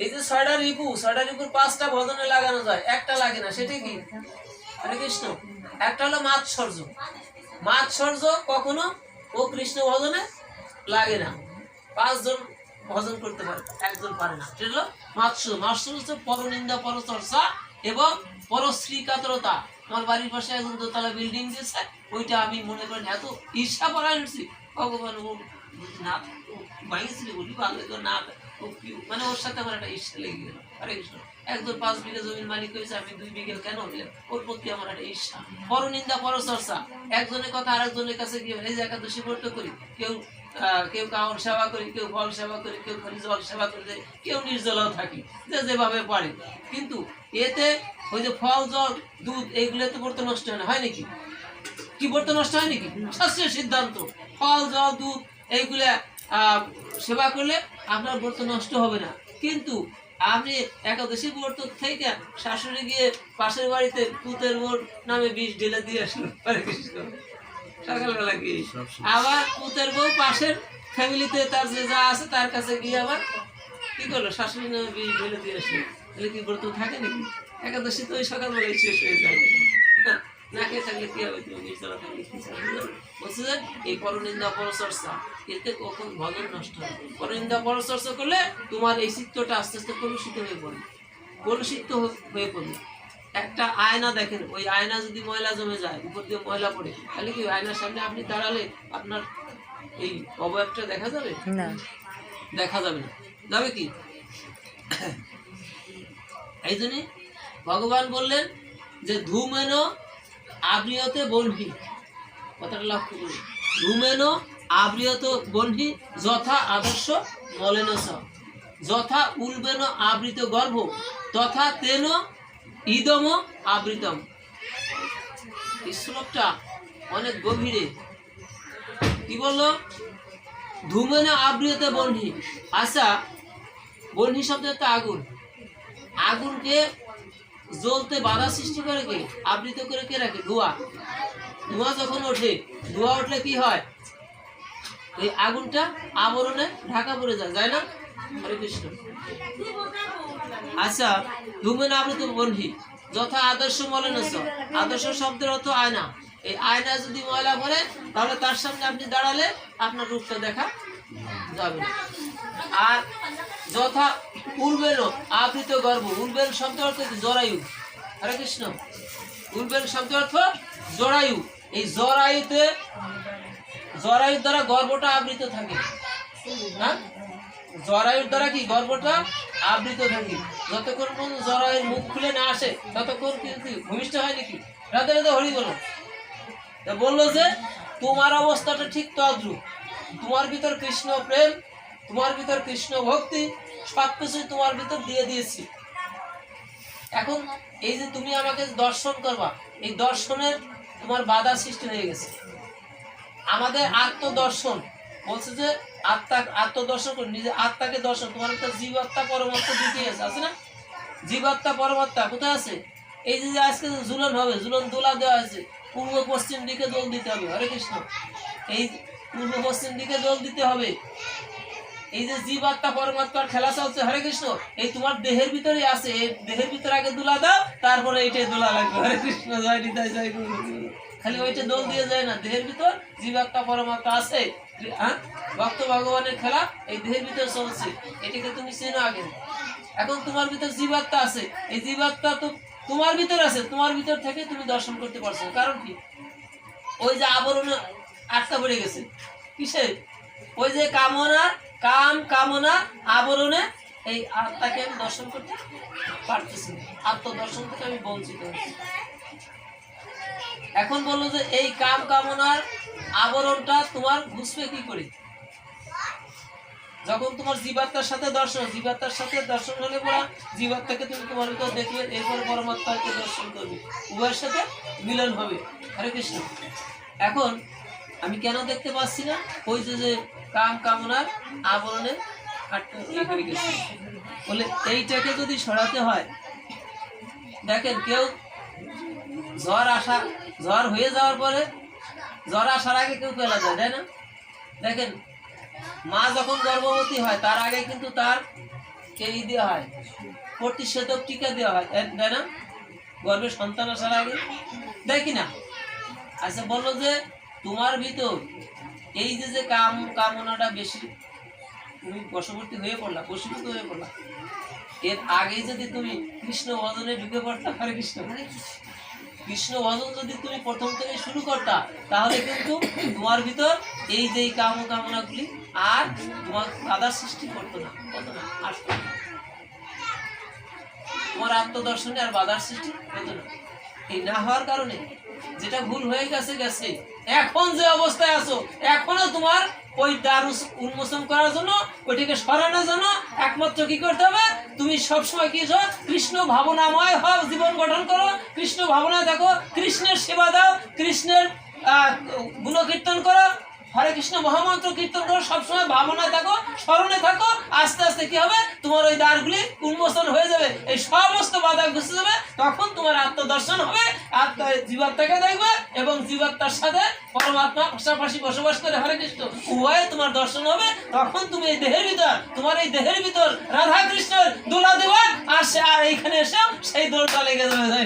এই যে ছয়টা রিপুর 5টা ভজনে লাগানো যায়, একটা লাগে না, সেটা কি? হরে কৃষ্ণ। একটা হলো মাৎসর্য। মাৎসর্য কখনো ও কৃষ্ণ ভজনে লাগে না। 5 জন ভজন করতে পারে, একজন পারে না, সেটা হলো মাৎসর্য। মাৎসর্য হচ্ছে পরনিন্দা, পরচর্চা এবং পরশ্রীকাতরতা। আমার বাড়ির পাশে একজন দোতলা বিল্ডিং দিয়েছে, ওইটা আমি মনে করেন এত ঈর্ষা পরায়ণ হচ্ছি, ভগবান ও না ভাঙিয়েছিল বলি ভালো না, মানে ওর সাথে আমার একটা ঈর্ষা লেগে গেল। হরে কৃষ্ণ। একজন 5 বিঘা জমির মালিক হয়েছে, আমি 2 বিঘা কেন হইলাম? ওর প্রতি আমার একটা ঈর্ষা, পরনিন্দা, পরচর্চা। একজনের কথা আরেকজনের কাছে গিয়ে, এই যে একাদশী ব্রত করি, কেউ কেউ কাউর সেবা করি, কেউ ফল সেবা করি, কেউ খালি জল সেবা করে দেয়, কেউ নির্জলাও থাকি, যে যেভাবে পারে। কিন্তু এতে ওই যে ফল, জল, দুধ এইগুলোতে ব্রত নষ্ট হয় না, হয় নাকি? কি ব্রত নষ্ট হয় নাকি? শাস্ত্রের সিদ্ধান্ত ফল, জল, দুধ এইগুলা সেবা করলে আপনার ব্রত নষ্ট হবে না। কিন্তু আপনি একাদশী ব্রত থেকে শাশুড়ি গিয়ে পাশের বাড়িতে পুতের মোড় নামে 20 ঢেলে দিয়ে আসলো, সকালবেলা গিয়ে আবার পুতের বউ পাশের ফ্যামিলিতে তার যে যা আছে তার কাছে গিয়ে আবার কি করলো, শাশুড়ি নামে 20 ঢেলে দিয়ে আসলো। তাহলে কি ব্রত থাকে নাকি? একাদশী তো ওই সকালবেলায় শেষ হয়ে যায়। না খেয়ে থাকলে কি হবে? তুমি নির্জলা থাকলে কি বলছে যে এই পরনিন্দা, পরচর্চা, এতে কখন ভজন নষ্ট হয়। পরনিন্দা, পরচর্চা করলে তোমার এই চিত্তটা আস্তে আস্তে কলুষিত হয়ে পড়বে, কলুষিত হয়ে পড়বে। একটা আয়না দেখেন, ওই আয়না যদি ময়লা জমে যায়, উপর দিয়ে ময়লা পড়ে, তাহলে কি আয়নার সামনে আপনি দাঁড়ালে আপনার এই অবয়বটা দেখা যাবে? না, দেখা যাবে না। যাবে কি? এই জন্য ভগবান বললেন যে ধূমেন আবৃয়তে বহ্নি, কথাটা লক্ষ্য করুন। ধূমেন আবৃয়ত বহ্নি যথা আদর্শ মলেন স, যথা উলবেন আবৃত গর্ভ তথা তেন ইদম আবৃতম। এই শ্লোকটা অনেক গভীরে। কি বললো? ধূমেন আবৃয়তে বহ্নি। আচ্ছা, বহ্নি শব্দ একটা আগুন, আগুনকে জ্বলতে বাধা সৃষ্টি করে কে? আবৃত করে কে রাখে? ধোঁয়া। ধোঁয়া যখন ওঠে, ধোঁয়া উঠলে কি হয়? ওই আগুনটা আবরণে ঢাকা পড়ে যায়, যায় না? হরে কৃষ্ণ। আচ্ছা, ধূমেন আবৃত বহ্নি যথা আদর্শ মলিনস্য। আদর্শ শব্দের অর্থ আয়না। এই আয়না যদি ময়লা ভরে, তাহলে তার সামনে আপনি দাঁড়ালে আপনার রূপটা দেখা যাবে না। আর যথা উর্বেল আবৃত গর্ভ, উর্বেল শব্দ অর্থ জরায়ু। হরে কৃষ্ণ। উর্বেল শব্দ অর্থ জরায়ু। এই জরায়ুতে, জরায়ুর দ্বারা গর্ভটা আবৃত থাকে। হ্যাঁ, জরায়ুর দ্বারা কি গর্ভটা আবৃত থাকে। যতক্ষণ পর্যন্ত জরায়ুর মুখ খুলে না আসে ততক্ষণ কিন্তু ভূমিষ্ঠ হয় নাকি? রাধে রাধে হরি বলো। বললো যে তোমার অবস্থাটা ঠিক তদ্রূপ। তোমার ভিতর কৃষ্ণ প্রেম, তোমার ভিতর কৃষ্ণ ভক্তি, সবকিছু তোমার ভিতর দিয়ে দিয়েছি। এখন এই যে তুমি আমাকে দর্শন করবা, এই দর্শনের তোমার বাধা সৃষ্টি হয়ে গেছে। আমাদের আত্মদর্শন বলছে যে আত্মদর্শন করে নিজে আত্মাকে দর্শন। তোমার ভিতর জীবাত্মা পরমাত্মা দুটি আছে না? জীবাত্মা পরমাত্মা কোথায় আছে? এই যে আজকে ঝুলন হবে, ঝুলন দোলা দেওয়া আছে, পূর্ব পশ্চিম দিকে জল দিতে হবে। হরে কৃষ্ণ। এই পূর্ব পশ্চিম দিকে জল দিতে হবে। এই যে জীবাত্মা পরমাত্মার খেলা চলছে, হরে কৃষ্ণ, এই তোমার দেহের ভিতরে আছে। এই দেহের ভিতরে আগে দোলা দাও, তারপরে এইটাই দোলা লাগবে। হরে কৃষ্ণ। জয় নিতাই, জয় গুরু। খালি ওইটা দোল দিয়ে যায় না, দেহের ভিতর জীবাত্মা পরমাত্মা আছে। হ্যাঁ, ভক্ত ভগবানের খেলা এই দেহের ভিতর চলছে, এটাকে তুমি চেনো আগে। এখন তোমার ভিতর জীবাত্মা আছে, এই জীবাত্মা তো তোমার ভিতর আছে, তোমার ভিতর থেকে তুমি দর্শন করতে পারছো। কারণ কি? ওই যে আবরণে আটকা পড়ে গেছে। কিসে? ওই যে কামনা, কামনা আবরণে এই আত্মাকে আমি দর্শন করতে পারতেছি, আত্মদর্শন থেকে আমি বঞ্চিত হচ্ছি। এখন বললো যে এই কামনার আবরণটা তোমার ঘুষবে কি করে? যখন তোমার জীবাত্মার সাথে দর্শন, জীবাত্মার সাথে দর্শন হলে পরা জীবাত্মাকে তুমি তোমার ভিতর দেখবে, এরপর পরমাত্মাকে দর্শন করবে, উভয়ের সাথে মিলন হবে। হরে কৃষ্ণ। এখন আমি কেন দেখতে পাচ্ছি না? ওই যে কামনার আবরণে আটকে গেছে বলে। এইটাকে যদি সরাতে হয়, দেখেন কেউ জ্বর হয়ে যাওয়ার পরে, জ্বর আসার আগে কেউ পেলা যায়, তাই না? দেখেন মা যখন গর্ভবতী হয় তার আগে কিন্তু তার এই দেওয়া হয়, প্রতিষেধক টিকা দেওয়া হয়, তাই না? গর্ভে সন্তান আসার আগে দেয় কিনা? আচ্ছা বললো যে তোমার ভিতর এই যে যে কামনাটা বেশি, তুমি বশবর্তী হয়ে পড়লা, বশীভূত হয়ে পড়লা, এর আগে যদি তুমি কৃষ্ণ ভজনে ঢুকে পড়তা, হরে কৃষ্ণ, কৃষ্ণ ভজন যদি তুমি প্রথম থেকে শুরু করতা, তাহলে কিন্তু তোমার ভিতর এই যে কামনাগুলি আর তোমার বাধার সৃষ্টি করতো না, কত না আসতো না, তোমার আত্মদর্শনে আর বাধার সৃষ্টি হতো না। এই না হওয়ার কারণে যেটা ভুল হয়ে গেছে গেছে, এখন যে অবস্থায় আছো, এখনো তোমার ওই দ্বার উন্মোচন করার জন্য, ওইটাকে সরানোর জন্য একমাত্র কি করতে হবে, তুমি সবসময় কি কৃষ্ণ ভাবনাময় হও, জীবন গঠন করো, কৃষ্ণ ভাবনায় দেখো, কৃষ্ণের সেবা দাও, কৃষ্ণের গুণকীর্তন করো, হরে কৃষ্ণ মহামন্ত্র কীর্তন করো, সবসময় ভাবনায় থাকো, স্মরণে থাকো। আস্তে আস্তে কি হবে, তোমার ওই দ্বারগুলি উন্মোচন হয়ে যাবে, এই সমস্ত বাধা ঘুষে যাবে, তখন তোমার আত্মদর্শন হবে, জীবাত্মাকে দেখবে এবং জীবাত্মার সাথে পরমাত্মা পাশাপাশি বসবাস করে হরে কৃষ্ণ উভয়ে তোমার দর্শন হবে। তখন তুমি এই দেহের ভিতর, তোমার এই দেহের ভিতর রাধা কৃষ্ণের দোলা দেওয়া, আর এইখানে এসে সেই দোলটা লেগে যাবে।